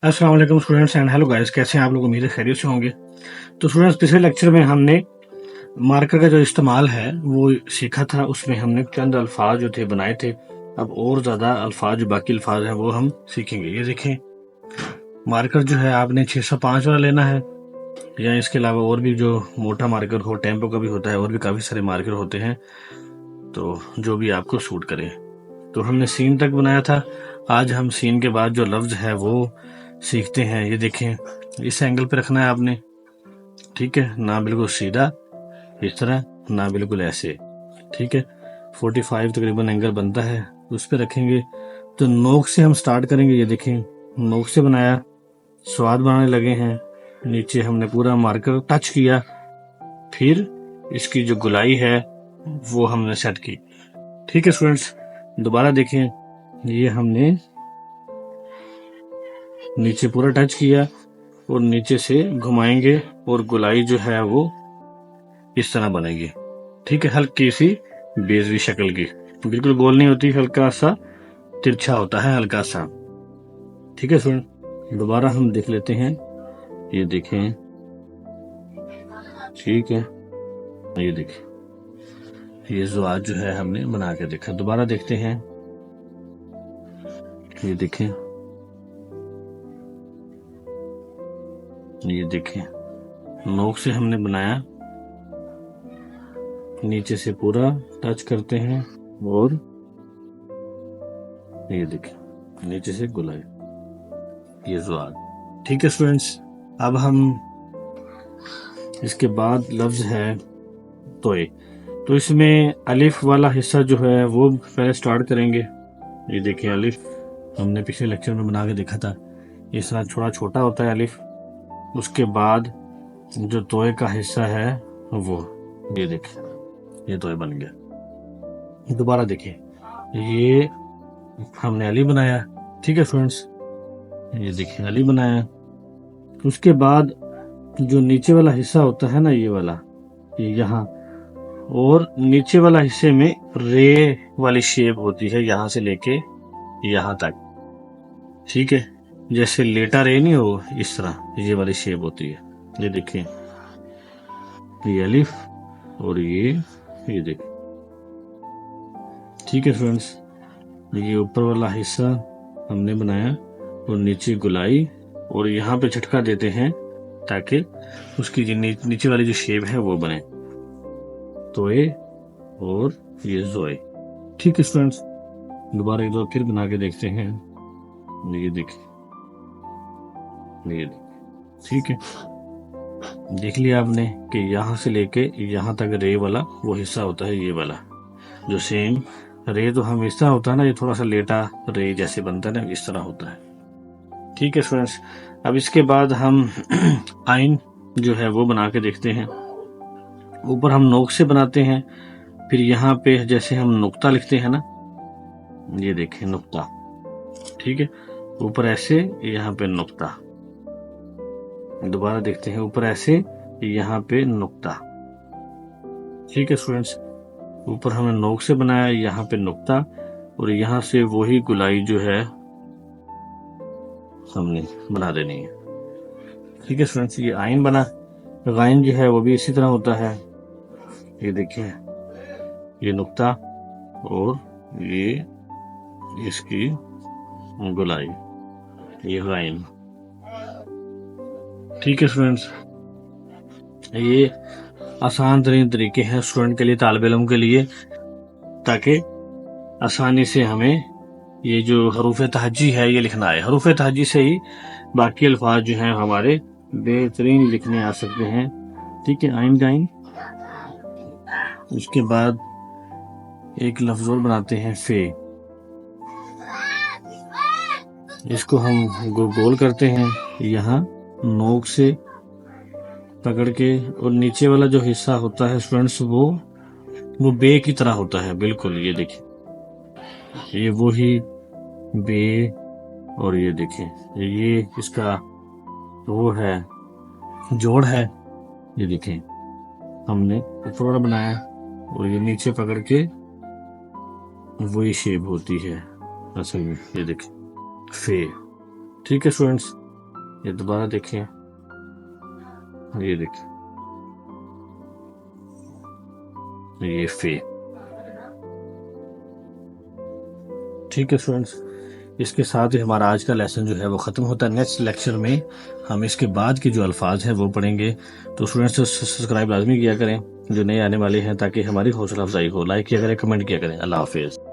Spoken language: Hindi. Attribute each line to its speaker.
Speaker 1: अस्सलाम वालेकुम स्टूडेंट्स एंड हेलो गाइस, कैसे हैं आप लोग? उम्मीद है खैरियत से होंगे। तो स्टूडेंट्स, पिछले लेक्चर में हमने मार्कर का जो इस्तेमाल है वो सीखा था। उसमें हमने चंद अल्फाज जो थे बनाए थे। अब और ज़्यादा अल्फाज, जो बाकी अल्फाज हैं वो हम सीखेंगे। ये देखें, मार्कर जो है आपने 605 वाला लेना है, या इसके अलावा और भी जो मोटा मार्कर हो, टेम्पो का भी होता है, और भी काफ़ी सारे मार्कर होते हैं, तो जो भी आपको सूट करे। तो हमने सीन तक बनाया था। आज हम सीन के बाद जो लफ्ज़ है वो सीखते हैं। ये देखें, इस एंगल पे रखना है आपने, ठीक है ना? बिल्कुल सीधा इस तरह, ना बिल्कुल ऐसे, ठीक है। 45 तकरीबन एंगल बनता है, उस पर रखेंगे। तो नोक से हम स्टार्ट करेंगे। ये देखें, नोक से बनाया, स्वाद बनाने लगे हैं। नीचे हमने पूरा मार्कर टच किया, फिर इसकी जो गुलाई है वो हमने सेट की। ठीक है स्टूडेंट्स, दोबारा देखें, ये हमने नीचे पूरा टच किया और नीचे से घुमाएंगे और गुलाई जो है वो इस तरह बनेगी। ठीक है, हल्की सी बेजवी शक्ल की, बिल्कुल गोल नहीं होती, हल्का सा तिरछा होता है, हल्का सा। ठीक है स्टूडेंट, दोबारा हम देख लेते हैं। ये देखें, ठीक है, ये देखें, ये जो आज जो है हमने बना के देखा। दोबारा देखते हैं, ये देखें, ये देखें, नोक से हमने बनाया, नीचे से पूरा टच करते हैं और ये देखें, नीचे से गुलाई, ये जुआद। ठीक है स्टूडेंट्स, अब हम इसके बाद लफ्ज है तोए। तो इसमें अलिफ वाला हिस्सा जो है वो पहले स्टार्ट करेंगे। ये देखिए, अलिफ हमने पिछले लेक्चर में बना के देखा था। इस तरह थोड़ा छोटा होता है अलिफ। उसके बाद जो तोए का हिस्सा है वो, ये देखिए, ये तोए बन गया। दोबारा देखिए, ये हमने अली बनाया। ठीक है स्टूडेंट्स, ये देखिए अली बनाया। उसके बाद जो नीचे वाला हिस्सा होता है ना, ये वाला, ये यहाँ, और नीचे वाला हिस्से में रे वाली शेप होती है, यहां से लेके यहां तक। ठीक है, जैसे लेटा रे नहीं हो, इस तरह ये वाली शेप होती है। ये देखिए, ये अलिफ और ये देखिए। ठीक है फ्रेंड्स, ये ऊपर वाला हिस्सा हमने बनाया और नीचे गुलाई, और यहाँ पे झटका देते हैं ताकि उसकी जो नीचे वाली जो शेप है वो बने। तोए और ये जोए। ठीक है स्टूडेंट्स, दोबारा एक बार फिर बना के देखते हैं। ये देखिए, ये ठीक है, देख लिया आपने कि यहाँ से लेके यहाँ तक रे वाला वो हिस्सा होता है, ये वाला जो सेम रे तो हम इस तरह होता है ना, ये थोड़ा सा लेटा रे जैसे बनता है ना, इस तरह होता है। ठीक है स्टूडेंट्स, अब इसके बाद हम आइन जो है वो बना के देखते हैं। ऊपर हम नोक से बनाते हैं, फिर यहाँ पे जैसे हम नुक्ता लिखते हैं ना, ये देखें नुक्ता। ठीक है, ऊपर ऐसे, यहाँ पे नुक्ता। दोबारा देखते हैं, ऊपर ऐसे, यहाँ पे नुक्ता। ठीक है स्टूडेंट्स, ऊपर हमने नोक से बनाया, यहाँ पे नुक्ता, और यहाँ से वही गुलाई जो है हमने बना देनी है। ठीक है स्टूडेंट्स, ये आइन बना। गाइन जो है वो भी इसी तरह होता है। ये देखिए, ये नुक्ता और ये इसकी गुलाई, ये गाइन। ठीक है स्टूडेंट्स, ये आसान तरीन तरीके हैं स्टूडेंट के लिए, तालिब इल्म के लिए, ताकि आसानी से हमें ये जो हरूफ तहज्जी है ये लिखना है। हरूफ तहज्जी से ही बाकी अल्फाज जो हैं हमारे बेहतरीन लिखने आ सकते हैं। ठीक है, आइन गाइन। उसके बाद एक लफ्ज और बनाते हैं, फे। इसको हम गोल करते हैं, यहाँ नोक से पकड़ के, और नीचे वाला जो हिस्सा होता है स्टूडेंट्स वो बे की तरह होता है, बिल्कुल। ये देखिए, ये वो ही बे, और ये देखिए, ये इसका वो है, जोड़ है। ये देखिए, हमने ऊपर वाला बनाया और ये नीचे पकड़ के वही शेप होती है असल में। ये देखिए, फे। ठीक है स्टूडेंट्स, ये दोबारा देखें, ये देखें, ये फे। ठीक है स्टूडेंट्स, इसके साथ ही हमारा आज का लेसन जो है वो ख़त्म होता है। नेक्स्ट लेक्चर में हम इसके बाद के जो अल्फाज हैं वो पढ़ेंगे। तो स्टूडेंट्स सब्सक्राइब लाजमी किया करें जो नए आने वाले हैं, ताकि हमारी हौसला अफजाई हो। लाइक किया करें, कमेंट किया करें। अल्लाह हाफिज़।